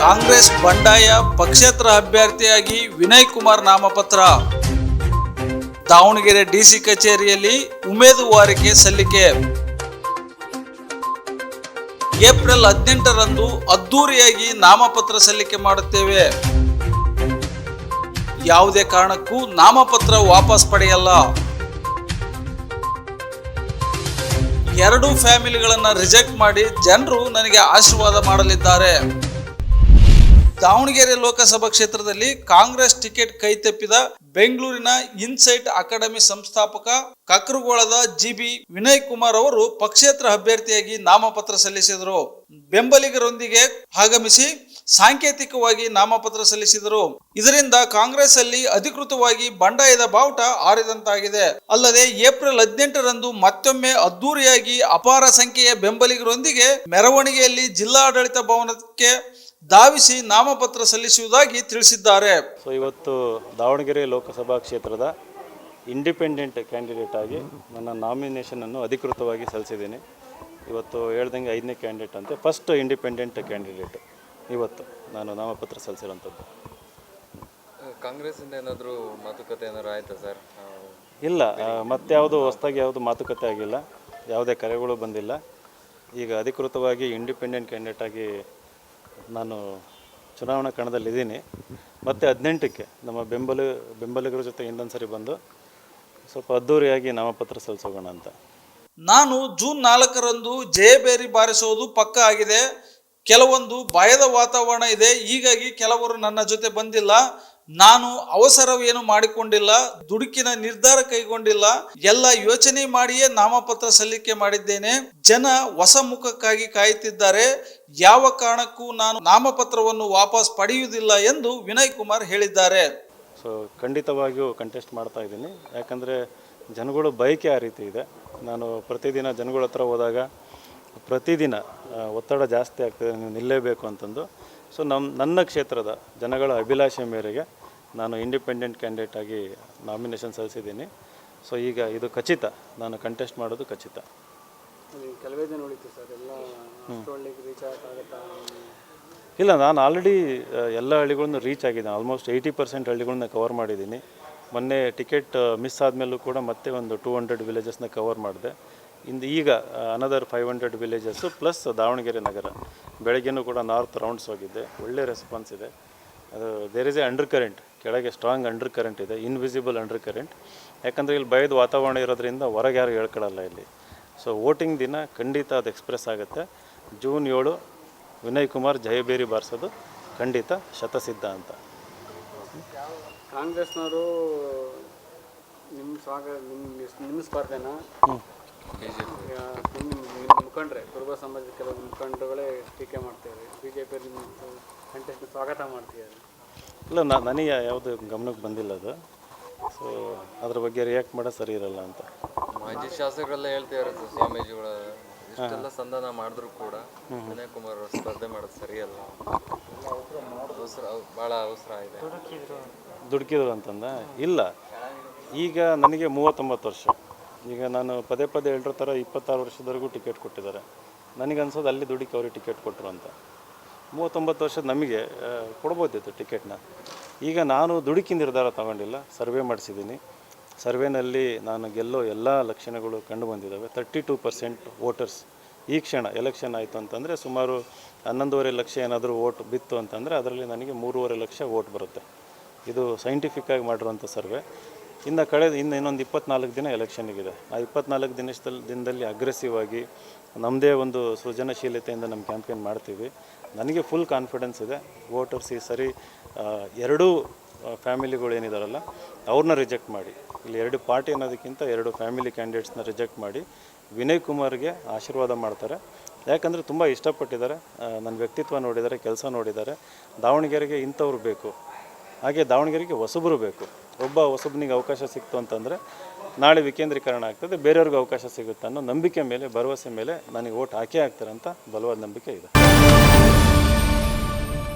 ಕಾಂಗ್ರೆಸ್ ಬಂಡಾಯ ಪಕ್ಷೇತರ ಅಭ್ಯರ್ಥಿಯಾಗಿ ವಿನಯ್ ಕುಮಾರ್ ನಾಮಪತ್ರ. ದಾವಣಗೆರೆ ಡಿಸಿ ಕಚೇರಿಯಲ್ಲಿ ಉಮೇದುವಾರಿಕೆ ಸಲ್ಲಿಕೆ. ಏಪ್ರಿಲ್ 18ರಂದು ಅದ್ದೂರಿಯಾಗಿ ನಾಮಪತ್ರ ಸಲ್ಲಿಕೆ ಮಾಡುತ್ತೇವೆ. ಯಾವುದೇ ಕಾರಣಕ್ಕೂ ನಾಮಪತ್ರ ವಾಪಸ್ ಪಡೆಯಲ್ಲ. 2 ಫ್ಯಾಮಿಲಿಗಳನ್ನು ರಿಜೆಕ್ಟ್ ಮಾಡಿ ಜನರು ನನಗೆ ಆಶೀರ್ವಾದ ಮಾಡಲಿದ್ದಾರೆ. ದಾವಣಗೆರೆ ಲೋಕಸಭಾ ಕ್ಷೇತ್ರದಲ್ಲಿ ಕಾಂಗ್ರೆಸ್ ಟಿಕೆಟ್ ಕೈತಪ್ಪಿದ ಬೆಂಗಳೂರಿನ ಇನ್ಸೈಟ್ ಅಕಾಡೆಮಿ ಸಂಸ್ಥಾಪಕ ಕಕ್ರಗೋಳದ ಜಿಬಿ ವಿನಯ್ ಕುಮಾರ್ ಅವರು ಪಕ್ಷೇತರ ಅಭ್ಯರ್ಥಿಯಾಗಿ ನಾಮಪತ್ರ ಸಲ್ಲಿಸಿದರು. ಬೆಂಬಲಿಗರೊಂದಿಗೆ ಆಗಮಿಸಿ ಸಾಂಕೇತಿಕವಾಗಿ ನಾಮಪತ್ರ ಸಲ್ಲಿಸಿದರು. ಇದರಿಂದ ಕಾಂಗ್ರೆಸ್ ಅಲ್ಲಿ ಅಧಿಕೃತವಾಗಿ ಬಂಡಾಯದ ಬಾವುಟ ಆರಿದಂತಾಗಿದೆ. ಅಲ್ಲದೆ ಏಪ್ರಿಲ್ 18ರಂದು ಮತ್ತೊಮ್ಮೆ ಅದ್ದೂರಿಯಾಗಿ ಅಪಾರ ಸಂಖ್ಯೆಯ ಬೆಂಬಲಿಗರೊಂದಿಗೆ ಮೆರವಣಿಗೆಯಲ್ಲಿ ಜಿಲ್ಲಾಡಳಿತ ಭವನಕ್ಕೆ ಧಾವಿಸಿ ನಾಮಪತ್ರ ಸಲ್ಲಿಸುವುದಾಗಿ ತಿಳಿಸಿದ್ದಾರೆ. ಇವತ್ತು ದಾವಣಗೆರೆ ಲೋಕಸಭಾ ಕ್ಷೇತ್ರದ ಇಂಡಿಪೆಂಡೆಂಟ್ ಕ್ಯಾಂಡಿಡೇಟ್ ಆಗಿ ನನ್ನ ನಾಮಿನೇಷನನ್ನು ಅಧಿಕೃತವಾಗಿ ಸಲ್ಲಿಸಿದ್ದೀನಿ. ಇವತ್ತು ಹೇಳ್ದಂಗೆ 5ನೇ ಕ್ಯಾಂಡಿಡೇಟ್ ಅಂತೆ, ಫಸ್ಟ್ ಇಂಡಿಪೆಂಡೆಂಟ್ ಕ್ಯಾಂಡಿಡೇಟ್ ಇವತ್ತು ನಾನು ನಾಮಪತ್ರ ಸಲ್ಲಿಸಿರೋಂಥದ್ದು. ಕಾಂಗ್ರೆಸ್ಸಿಂದ ಏನಾದರೂ ಮಾತುಕತೆ ಏನಾದ್ರು ಆಯಿತಾ ಸರ್? ಇಲ್ಲ, ಮತ್ಯಾವುದು ಹೊಸದಾಗಿ ಯಾವುದು ಮಾತುಕತೆ ಆಗಿಲ್ಲ, ಯಾವುದೇ ಕರೆಗಳು ಬಂದಿಲ್ಲ. ಈಗ ಅಧಿಕೃತವಾಗಿ ಇಂಡಿಪೆಂಡೆಂಟ್ ಕ್ಯಾಂಡಿಡೇಟ್ ಆಗಿ ನಾನು ಚುನಾವಣಾ ಕಣದಲ್ಲಿದ್ದೀನಿ. ಮತ್ತು 18ಕ್ಕೆ ನಮ್ಮ ಬೆಂಬಲಿಗರ ಜೊತೆ ಇನ್ನೊಂದು ಸರಿ ಬಂದು ಸ್ವಲ್ಪ ಅದ್ದೂರಿಯಾಗಿ ನಾಮಪತ್ರ ಸಲ್ಲಿಸೋಣ ಅಂತ. ನಾನು ಜೂನ್ 4ರಂದು ಜಯಬೇರಿ ಬಾರಿಸುವುದು ಪಕ್ಕ ಆಗಿದೆ. ಕೆಲವೊಂದು ಭಯದ ವಾತಾವರಣ ಇದೆ, ಹೀಗಾಗಿ ಕೆಲವರು ನನ್ನ ಜೊತೆ ಬಂದಿಲ್ಲ. ನಾನು ಅವಸರವೇನು ಮಾಡಿಕೊಂಡಿಲ್ಲ, ದುಡುಕಿನ ನಿರ್ಧಾರ ಕೈಗೊಂಡಿಲ್ಲ. ಎಲ್ಲ ಯೋಚನೆ ಮಾಡಿಯೇ ನಾಮಪತ್ರ ಸಲ್ಲಿಕೆ ಮಾಡಿದ್ದೇನೆ. ಜನ ಹೊಸ ಮುಖಕ್ಕಾಗಿ ಕಾಯುತ್ತಿದ್ದಾರೆ. ಯಾವ ಕಾರಣಕ್ಕೂ ನಾನು ನಾಮಪತ್ರವನ್ನು ವಾಪಸ್ ಪಡೆಯುವುದಿಲ್ಲ ಎಂದು ವಿನಯ್ ಕುಮಾರ್ ಹೇಳಿದ್ದಾರೆ. ಸೊ ಖಂಡಿತವಾಗಿಯೂ ಕಂಟೆಸ್ಟ್ ಮಾಡ್ತಾ ಇದ್ದೀನಿ. ಯಾಕಂದರೆ ಜನಗಳು ಬಯಕೆ ಆ ರೀತಿ ಇದೆ. ನಾನು ಪ್ರತಿದಿನ ಜನಗಳ ಹತ್ರ ಹೋದಾಗ ಪ್ರತಿದಿನ ಒತ್ತಡ ಜಾಸ್ತಿ ಆಗ್ತದೆ, ನೀವು ನಿಲ್ಲೇಬೇಕು ಅಂತಂದು. ಸೊ ನನ್ನ ಕ್ಷೇತ್ರದ ಜನಗಳ ಅಭಿಲಾಷೆ ಮೇರೆಗೆ ನಾನು ಇಂಡಿಪೆಂಡೆಂಟ್ ಕ್ಯಾಂಡಿಡೇಟ್ ಆಗಿ ನಾಮಿನೇಷನ್ ಸಲ್ಲಿಸಿದ್ದೀನಿ. ಸೊ ಈಗ ಇದು ಖಚಿತ, ನಾನು ಕಂಟೆಸ್ಟ್ ಮಾಡೋದು ಖಚಿತ. ಕೆಲವೇ ದಿನ ಉಳಿತು ಸರ್, ಎಲ್ಲ ರೀಚ್ ಆಗುತ್ತಾ? ಇಲ್ಲ, ನಾನು ಆಲ್ರೆಡಿ ಎಲ್ಲ ಹಳ್ಳಿಗಳನ್ನು ರೀಚ್ ಆಗಿದ್ದೀನಿ. ಆಲ್ಮೋಸ್ಟ್ 80% ಹಳ್ಳಿಗಳನ್ನ ಕವರ್ ಮಾಡಿದ್ದೀನಿ. ಮೊನ್ನೆ ಟಿಕೆಟ್ ಮಿಸ್ ಆದಮೇಲೂ ಕೂಡ ಮತ್ತೆ ಒಂದು 200 ವಿಲೇಜಸ್ನ ಕವರ್ ಮಾಡಿದೆ. ಈಗ ಅನದರ್ 500 ವಿಲೇಜಸ್ಸು ಪ್ಲಸ್ ದಾವಣಗೆರೆ ನಗರ. ಬೆಳಗ್ಗೆನೂ ಕೂಡ ನಾರ್ತ್ ರೌಂಡ್ಸ್ ಹೋಗಿದ್ದೆ, ಒಳ್ಳೆ ರೆಸ್ಪಾನ್ಸ್ ಇದೆ. ಅದು there is a undercurrent, ಕೆಳಗೆ ಸ್ಟ್ರಾಂಗ್ ಅಂಡರ್ ಕರೆಂಟ್ ಇದೆ, ಇನ್ವಿಸಿಬಲ್ ಅಂಡರ್ ಕರೆಂಟ್. ಯಾಕಂದರೆ ಇಲ್ಲಿ ಭಯದ ವಾತಾವರಣ ಇರೋದ್ರಿಂದ ಹೊರಗೆ ಯಾರು ಹೇಳ್ಕೊಳ್ಳಲ್ಲ ಇಲ್ಲಿ. ಸೊ ವೋಟಿಂಗ್ ದಿನ ಖಂಡಿತ ಅದು ಎಕ್ಸ್ಪ್ರೆಸ್ ಆಗುತ್ತೆ. ಜೂನ್ 7 ವಿನಯ್ ಕುಮಾರ್ ಜಯಬೇರಿ ಬಾರಿಸೋದು ಖಂಡಿತ ಶತಸಿದ್ಧ ಅಂತ. ಕಾಂಗ್ರೆಸ್ನವರು ನಿಮ್ಮ ಸ್ಪರ್ಧೆನ ನಿಮ್ಮ ಮುಖಂಡ್ರೆ ಕುರುಬ ಸಮಾಜದ ಕೆಲವು ಮುಖಂಡರುಗಳೇ ಟೀಕೆ ಮಾಡ್ತಿದ್ದಾರೆ. BJP ನಿಮ್ಮ ಕಂಟೆಸ್ಟ್ ಸ್ವಾಗತ ಮಾಡ್ತಿದ್ದಾರೆ. ಇಲ್ಲ, ನನಗೆ ಯಾವುದು ಗಮನಕ್ಕೆ ಬಂದಿಲ್ಲ ಅದು. ಸೊ ಅದ್ರ ಬಗ್ಗೆ ರಿಯಾಕ್ಟ್ ಮಾಡೋದು ಸರಿ ಇರಲ್ಲ ಅಂತ. ಮಾಜಿ ಶಾಸಕರೆಲ್ಲ ಹೇಳ್ತಿದ್ದಾರೆ ಸ್ವಾಮೀಜಿಗಳ ಇಷ್ಟೆಲ್ಲ ಸಂಧಾನ ಮಾಡಿದ್ರು ಕೂಡ ವಿನಯ್ ಕುಮಾರ್ ಅವರು ಸ್ಪರ್ಧೆ ಮಾಡೋದು ಸರಿಯಲ್ಲ, ಭಾಳ ಅವಸರ ಇದೆ, ದುಡುಕಿದ್ರು ಅಂತಂದ. ಇಲ್ಲ, ಈಗ ನನಗೆ 39 ವರ್ಷ. ಈಗ ನಾನು ಪದೇ ಹೇಳಿರೋ ಥರ 26 ವರ್ಷದವರೆಗೂ ಟಿಕೆಟ್ ಕೊಟ್ಟಿದ್ದಾರೆ. ನನಗನ್ಸೋದು ಅಲ್ಲಿ ದುಡುಕಿ ಅವ್ರಿಗೆ ಟಿಕೆಟ್ ಕೊಟ್ಟರು ಅಂತ. 39 ವರ್ಷದ ನಮಗೆ ಕೊಡ್ಬೋದಿತ್ತು ಟಿಕೆಟ್ನ. ಈಗ ನಾನು ದುಡುಕಿ ನಿರ್ಧಾರ ತಗೊಂಡಿಲ್ಲ, ಸರ್ವೆ ಮಾಡಿಸಿದ್ದೀನಿ. ಸರ್ವೆನಲ್ಲಿ ನಾನು ಗೆಲ್ಲೋ ಎಲ್ಲ ಲಕ್ಷಣಗಳು ಕಂಡು ಬಂದಿದ್ದಾವೆ. 32% ವೋಟರ್ಸ್ ಈ ಕ್ಷಣ ಎಲೆಕ್ಷನ್ ಆಯಿತು ಅಂತಂದರೆ ಸುಮಾರು 11.5 ಲಕ್ಷ ಏನಾದರೂ ವೋಟ್ ಬಿತ್ತು ಅಂತಂದರೆ ಅದರಲ್ಲಿ ನನಗೆ 3.5 ಲಕ್ಷ ವೋಟ್ ಬರುತ್ತೆ. ಇದು ಸೈಂಟಿಫಿಕ್ಕಾಗಿ ಮಾಡಿರುವಂಥ ಸರ್ವೆ. ಇನ್ನೊಂದು 24 ದಿನ ಎಲೆಕ್ಷನ್ನಿಗಿದೆ. ಆ 24 ದಿನದಲ್ಲಿ ಅಗ್ರೆಸಿವ್ ಆಗಿ ನಮ್ಮದೇ ಒಂದು ಸೃಜನಶೀಲತೆಯಿಂದ ನಮ್ಮ ಕ್ಯಾಂಪೇನ್ ಮಾಡ್ತೀವಿ. ನನಗೆ ಫುಲ್ ಕಾನ್ಫಿಡೆನ್ಸ್ ಇದೆ. ವೋಟರ್ಸ್ ಈ ಸರಿ 2 ಫ್ಯಾಮಿಲಿಗಳು ಏನಿದಾರಲ್ಲ ಅವ್ರನ್ನ ರಿಜೆಕ್ಟ್ ಮಾಡಿ, ಇಲ್ಲಿ 2 ಪಾರ್ಟಿ ಅನ್ನೋದಕ್ಕಿಂತ 2 ಫ್ಯಾಮಿಲಿ ಕ್ಯಾಂಡಿಡೇಟ್ಸ್ನ ರಿಜೆಕ್ಟ್ ಮಾಡಿ ವಿನಯ್ ಕುಮಾರ್ಗೆ ಆಶೀರ್ವಾದ ಮಾಡ್ತಾರೆ. ಯಾಕಂದರೆ ತುಂಬ ಇಷ್ಟಪಟ್ಟಿದ್ದಾರೆ, ನನ್ನ ವ್ಯಕ್ತಿತ್ವ ನೋಡಿದ್ದಾರೆ, ಕೆಲಸ ನೋಡಿದ್ದಾರೆ. ದಾವಣಗೆರೆಗೆ ಇಂಥವ್ರು ಬೇಕು, ಹಾಗೆ ದಾವಣಗೆರೆಗೆ ಹೊಸಬರು ಬೇಕು. ಒಬ್ಬ ಹೊಸಬನಿಗೆ ಅವಕಾಶ ಸಿಕ್ತು ಅಂತಂದರೆ ನಾಳೆ ವಿಕೇಂದ್ರೀಕರಣ ಆಗ್ತದೆ, ಬೇರೆಯವ್ರಿಗೆ ಅವಕಾಶ ಸಿಗುತ್ತೆ ಅನ್ನೋ ನಂಬಿಕೆ ಮೇಲೆ, ಭರವಸೆ ಮೇಲೆ ನನಗೆ ವೋಟ್ ಹಾಕೇ ಹಾಕ್ತಾರೆ ಅಂತ ಬಲವಾದ ನಂಬಿಕೆ ಇದೆ.